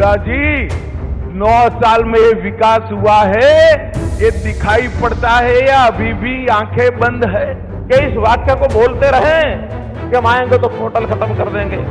हुडा जी 9 साल में ये विकास हुआ है, ये दिखाई पड़ता है या अभी भी आंखें बंद है? कि इस वाक्य को बोलते रहें कि हम आएंगे तो होटल खत्म कर देंगे,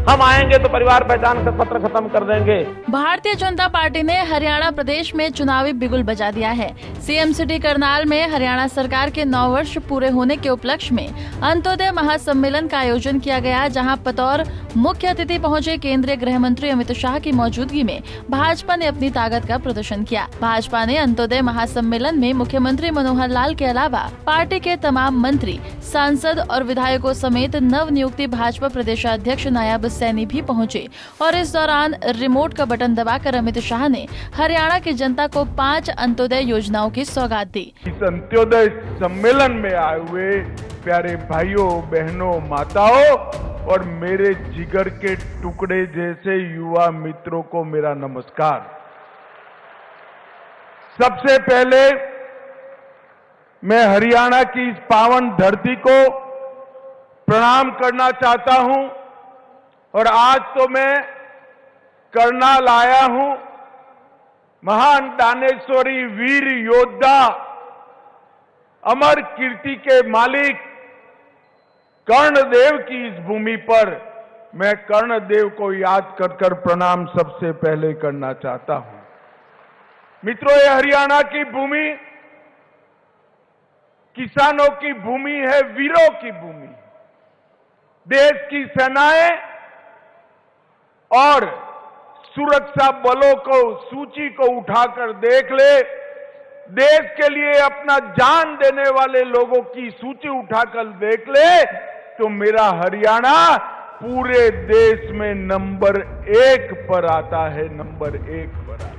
हम आएंगे तो परिवार पहचान पत्र खत्म कर देंगे। भारतीय जनता पार्टी ने हरियाणा प्रदेश में चुनावी बिगुल बजा दिया है। सीएम सिटी करनाल में हरियाणा सरकार के 9 वर्ष पूरे होने के उपलक्ष्य में अंत्योदय महासम्मेलन का आयोजन किया गया, जहां बतौर मुख्य अतिथि पहुंचे केंद्रीय गृह मंत्री अमित शाह की मौजूदगी में भाजपा ने अपनी ताकत का प्रदर्शन किया। भाजपा ने अंत्योदय महासम्मेलन में मुख्यमंत्री मनोहर लाल के अलावा पार्टी के तमाम मंत्री, सांसद और विधायकों समेत नव नियुक्ति भाजपा प्रदेशाध्यक्ष नायब सैनी भी पहुंचे और इस दौरान रिमोट का बटन दबाकर अमित शाह ने हरियाणा की जनता को 5 अंत्योदय योजनाओं की सौगात दी। इस अंत्योदय सम्मेलन में आए हुए प्यारे भाइयों, बहनों, माताओं और मेरे जिगर के टुकड़े जैसे युवा मित्रों को मेरा नमस्कार। सबसे पहले मैं हरियाणा की इस पावन धरती को प्रणाम करना चाहता हूं और आज तो मैं करनाल आया हूं। महान दानेश्वरी वीर योद्धा, अमर कीर्ति के मालिक कर्णदेव की इस भूमि पर मैं कर्णदेव को याद कर प्रणाम सबसे पहले करना चाहता हूं। मित्रों, ये हरियाणा की भूमि किसानों की भूमि है, वीरों की भूमि। देश की सेनाएं और सुरक्षा बलों को सूची को उठाकर देख ले, देश के लिए अपना जान देने वाले लोगों की सूची उठाकर देख ले तो मेरा हरियाणा पूरे देश में नंबर 1 पर आता है, नंबर 1 पर आता है।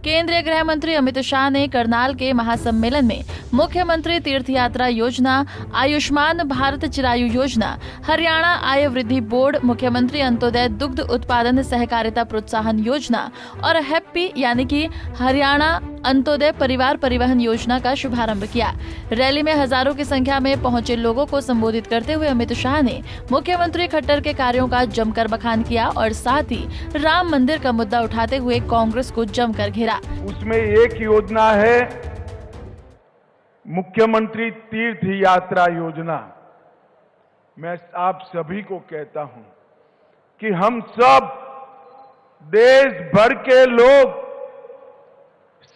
केंद्रीय गृह मंत्री अमित शाह ने करनाल के महासम्मेलन में मुख्यमंत्री तीर्थ यात्रा योजना, आयुष्मान भारत चिरायु योजना, हरियाणा आय वृद्धि बोर्ड, मुख्यमंत्री अंत्योदय दुग्ध उत्पादन सहकारिता प्रोत्साहन योजना और हैप्पी यानी कि हरियाणा अंत्योदय परिवार परिवहन योजना का शुभारंभ किया। रैली में हजारों की संख्या में पहुंचे लोगों को संबोधित करते हुए अमित शाह ने मुख्यमंत्री खट्टर के कार्यों का जमकर बखान किया और साथ ही राम मंदिर का मुद्दा उठाते हुए कांग्रेस को जमकर घेरा। उसमें एक योजना है मुख्यमंत्री तीर्थ यात्रा योजना। मैं आप सभी को कहता हूं कि हम सब देश भर के लोग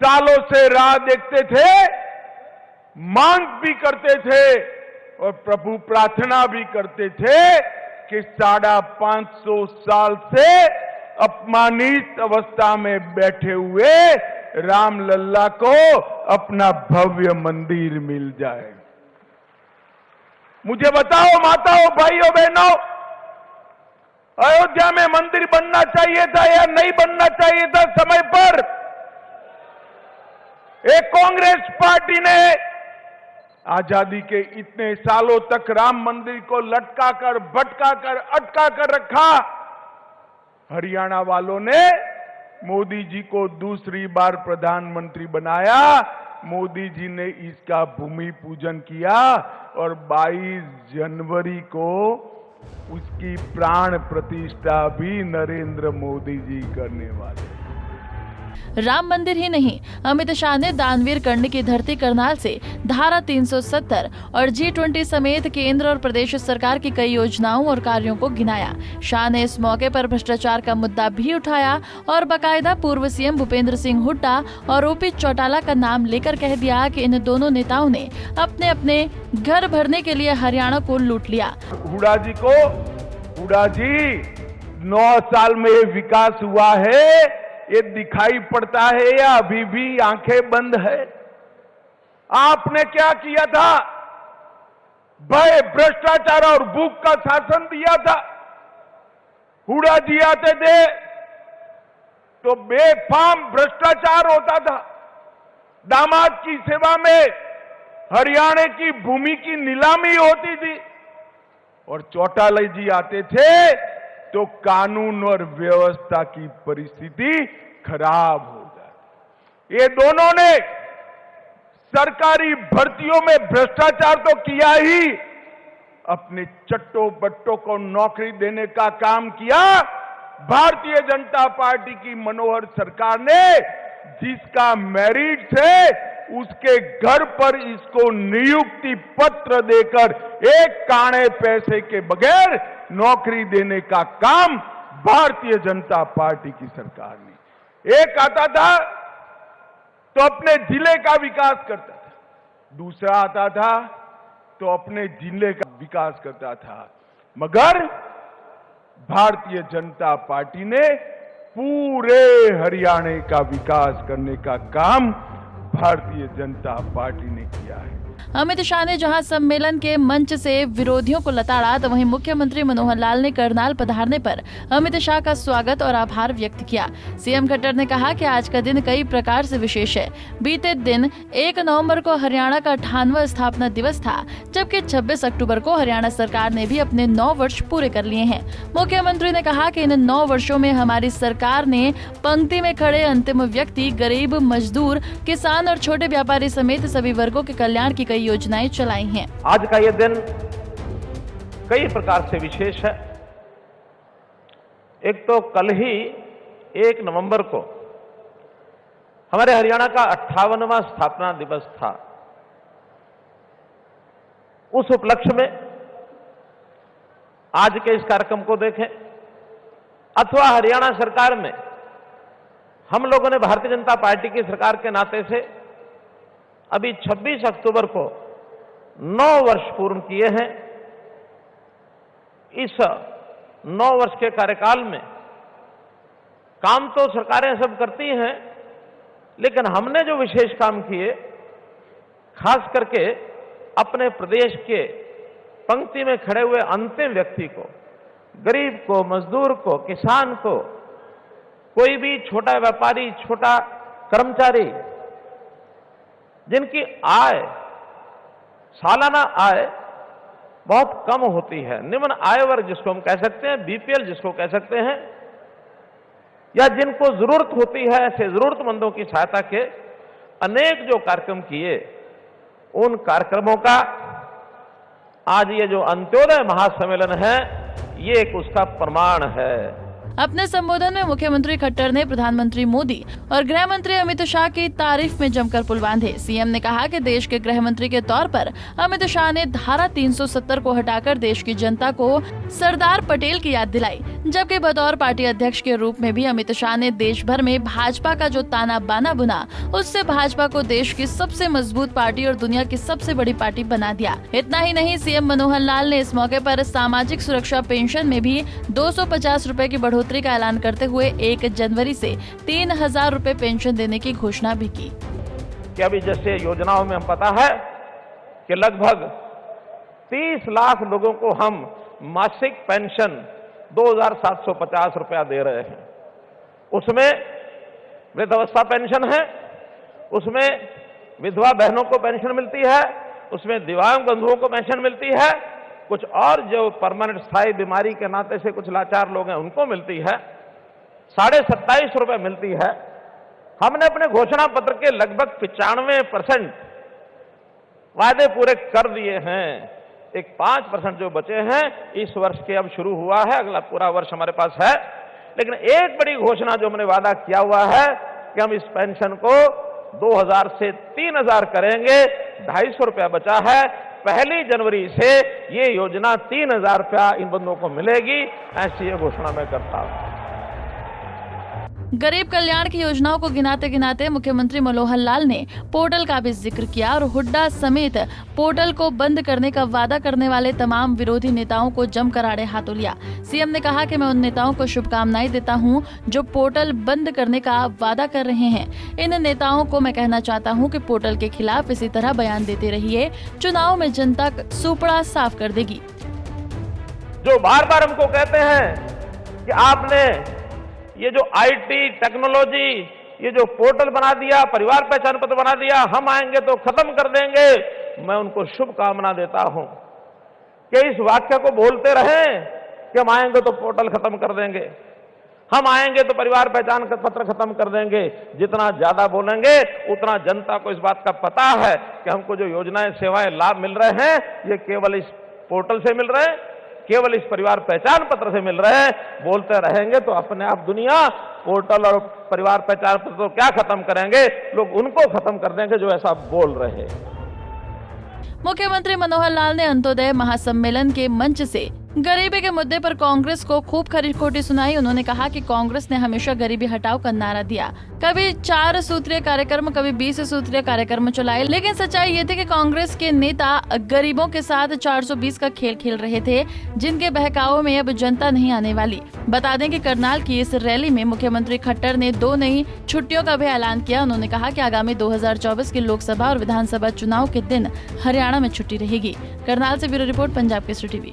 सालों से राह देखते थे, मांग भी करते थे और प्रभु प्रार्थना भी करते थे कि 550 साल से अपमानित अवस्था में बैठे हुए रामलल्ला को अपना भव्य मंदिर मिल जाए। मुझे बताओ माताओं, भाइयों, बहनों, अयोध्या में मंदिर बनना चाहिए था या नहीं बनना चाहिए था समय पर? एक कांग्रेस पार्टी ने आजादी के इतने सालों तक राम मंदिर को लटकाकर, भटकाकर, अटकाकर रखा। हरियाणा वालों ने मोदी जी को दूसरी बार प्रधानमंत्री बनाया। मोदी जी ने इसका भूमि पूजन किया और 22 जनवरी को उसकी प्राण प्रतिष्ठा भी नरेंद्र मोदी जी करने वाले। राम मंदिर ही नहीं, अमित शाह ने दानवीर कर्ण की धरती करनाल से धारा 370 और G20 समेत केंद्र और प्रदेश सरकार की कई योजनाओं और कार्यों को गिनाया। शाह ने इस मौके पर भ्रष्टाचार का मुद्दा भी उठाया और बाकायदा पूर्व सीएम भूपेंद्र सिंह हुड्डा और ओपी चौटाला का नाम लेकर कह दिया कि इन दोनों नेताओं ने अपने अपने घर भरने के लिए हरियाणा को लूट लिया। हुड्डा जी 9 साल में ये विकास हुआ है, ये दिखाई पड़ता है या अभी भी आंखें बंद है? आपने क्या किया था? भय, भ्रष्टाचार और भूख का शासन दिया था। हुड्डा जी आते थे तो बेफाम भ्रष्टाचार होता था। दामाद की सेवा में हरियाणा की भूमि की नीलामी होती थी और चौटाला जी आते थे तो कानून और व्यवस्था की परिस्थिति खराब हो जाती। ये दोनों ने सरकारी भर्तियों में भ्रष्टाचार तो किया ही, अपने चट्टो बट्टों को नौकरी देने का काम किया। भारतीय जनता पार्टी की मनोहर सरकार ने जिसका मेरिट है उसके घर पर इसको नियुक्ति पत्र देकर एक काणे पैसे के बगैर नौकरी देने का काम भारतीय जनता पार्टी की सरकार ने। एक आता था तो अपने जिले का विकास करता था, दूसरा आता था तो अपने जिले का विकास करता था, मगर भारतीय जनता पार्टी ने पूरे हरियाणा का विकास करने का काम भारतीय जनता पार्टी ने किया है। अमित शाह ने जहां सम्मेलन के मंच से विरोधियों को लताड़ा, तो वहीं मुख्यमंत्री मनोहर लाल ने करनाल पधारने पर अमित शाह का स्वागत और आभार व्यक्त किया। सीएम खट्टर ने कहा कि आज का दिन कई प्रकार से विशेष है। बीते दिन 1 नवंबर को हरियाणा का 98वां स्थापना दिवस था, जबकि 26 अक्टूबर को हरियाणा सरकार ने भी अपने 9 वर्ष पूरे कर लिए हैं। मुख्यमंत्री ने कहा कि इन 9 वर्षों में हमारी सरकार ने पंक्ति में खड़े अंतिम व्यक्ति, गरीब, मजदूर, किसान और छोटे व्यापारी समेत सभी वर्गों के कल्याण की कई योजनाएं चलाई हैं। आज का ये दिन कई प्रकार से विशेष है। एक तो कल ही 1 नवंबर को हमारे हरियाणा का 58वां स्थापना दिवस था। उस उपलक्ष्य में आज के इस कार्यक्रम को देखें अथवा हरियाणा सरकार में हम लोगों ने भारतीय जनता पार्टी की सरकार के नाते से अभी 26 अक्टूबर को 9 वर्ष पूर्ण किए हैं। इस 9 वर्ष के कार्यकाल में काम तो सरकारें सब करती हैं, लेकिन हमने जो विशेष काम किए, खास करके अपने प्रदेश के पंक्ति में खड़े हुए अंतिम व्यक्ति को, गरीब को, मजदूर को, किसान को, कोई भी छोटा व्यापारी, छोटा कर्मचारी जिनकी आय, सालाना आय बहुत कम होती है, निम्न आय वर्ग जिसको हम कह सकते हैं, बीपीएल जिसको कह सकते हैं, या जिनको जरूरत होती है, ऐसे जरूरतमंदों की सहायता के अनेक जो कार्यक्रम किए, उन कार्यक्रमों का आज ये जो अंत्योदय महासम्मेलन है, ये एक उसका प्रमाण है। अपने संबोधन में मुख्यमंत्री खट्टर ने प्रधानमंत्री मोदी और गृह मंत्री अमित शाह की तारीफ में जमकर पुल बांधे। सीएम ने कहा कि देश के गृह मंत्री के तौर पर अमित शाह ने धारा 370 को हटाकर देश की जनता को सरदार पटेल की याद दिलाई, जबकि बतौर पार्टी अध्यक्ष के रूप में भी अमित शाह ने देश भर में भाजपा का जो ताना बाना बुना, उससे भाजपा को देश की सबसे मजबूत पार्टी और दुनिया की सबसे बड़ी पार्टी बना दिया। इतना ही नहीं, सीएम मनोहर लाल ने इस मौके पर सामाजिक सुरक्षा पेंशन में भी 250 रुपए की बढ़ोतरी का ऐलान करते हुए 1 जनवरी से 3000 रुपए पेंशन देने की घोषणा भी की। कि अभी जैसे योजनाओं में हम पता है कि लगभग 30 लाख लोगों को हम मासिक पेंशन 2750 रुपया दे रहे हैं। उसमें वृद्धावस्था पेंशन है, उसमें विधवा बहनों को पेंशन मिलती है, उसमें दिव्यांग बंधुओं को पेंशन मिलती है, कुछ और जो परमानेंट स्थायी बीमारी के नाते से कुछ लाचार लोग हैं उनको मिलती है, 27.5 रुपए मिलती है। हमने अपने घोषणा पत्र के लगभग 95% वायदे पूरे कर दिए हैं। एक 5% जो बचे हैं इस वर्ष के अब शुरू हुआ है, अगला पूरा वर्ष हमारे पास है। लेकिन एक बड़ी घोषणा जो हमने वादा किया हुआ है कि हम इस पेंशन को 2000 से 3000 करेंगे। 250 रुपया बचा है। 1 जनवरी से ये योजना 3000 रुपया इन बंदों को मिलेगी, ऐसी ये घोषणा मैं करता हूं। गरीब कल्याण की योजनाओं को गिनाते गिनाते मुख्यमंत्री मनोहर लाल ने पोर्टल का भी जिक्र किया और हुड्डा समेत पोर्टल को बंद करने का वादा करने वाले तमाम विरोधी नेताओं को जमकर आड़े हाथों लिया। सीएम ने कहा कि मैं उन नेताओं को शुभकामनाएं देता हूं जो पोर्टल बंद करने का वादा कर रहे हैं। इन नेताओं को मैं कहना चाहता हूं कि पोर्टल के खिलाफ इसी तरह बयान देते रहिए, चुनाव में जनता सुपड़ा साफ कर देगी। जो बार बार हमको कहते हैं कि आपने ये जो आईटी टेक्नोलॉजी, ये जो पोर्टल बना दिया, परिवार पहचान पत्र बना दिया, हम आएंगे तो खत्म कर देंगे, मैं उनको शुभकामना देता हूं कि इस वाक्य को बोलते रहें कि हम आएंगे तो पोर्टल खत्म कर देंगे, हम आएंगे तो परिवार पहचान पत्र खत्म कर देंगे। जितना ज्यादा बोलेंगे उतना जनता को इस बात का पता है कि हमको जो योजनाएं, सेवाएं, लाभ मिल रहे हैं ये केवल इस पोर्टल से मिल रहे हैं, केवल इस परिवार पहचान पत्र से मिल रहे हैं। बोलते रहेंगे तो अपने आप दुनिया पोर्टल और परिवार पहचान पत्र तो क्या खत्म करेंगे, लोग उनको खत्म कर देंगे जो ऐसा बोल रहे हैं। मुख्यमंत्री मनोहर लाल ने अंत्योदय महासम्मेलन के मंच से गरीबी के मुद्दे पर कांग्रेस को खूब खरी खोटी सुनाई। उन्होंने कहा कि कांग्रेस ने हमेशा गरीबी हटाओ का नारा दिया, कभी 4 सूत्रीय कार्यक्रम, कभी 20 सूत्रीय कार्यक्रम चलाए, लेकिन सच्चाई ये थी कि कांग्रेस के नेता गरीबों के साथ 420 का खेल खेल रहे थे, जिनके बहकावों में अब जनता नहीं आने वाली। बता दें कि करनाल की इस रैली में मुख्यमंत्री खट्टर ने 2 नई छुट्टियों का भी ऐलान किया। उन्होंने कहा कि आगामी 2024 के लोकसभा और विधानसभा चुनाव के दिन हरियाणा में छुट्टी रहेगी। करनाल से bureau report, Punjab Kesari TV.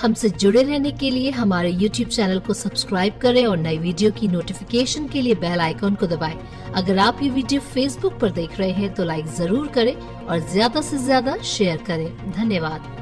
हमसे जुड़े रहने के लिए हमारे YouTube चैनल को सब्सक्राइब करें और नई वीडियो की नोटिफिकेशन के लिए बेल आइकॉन को दबाएं। अगर आप ये वीडियो Facebook पर देख रहे हैं तो लाइक जरूर करें और ज्यादा से ज्यादा शेयर करें। धन्यवाद।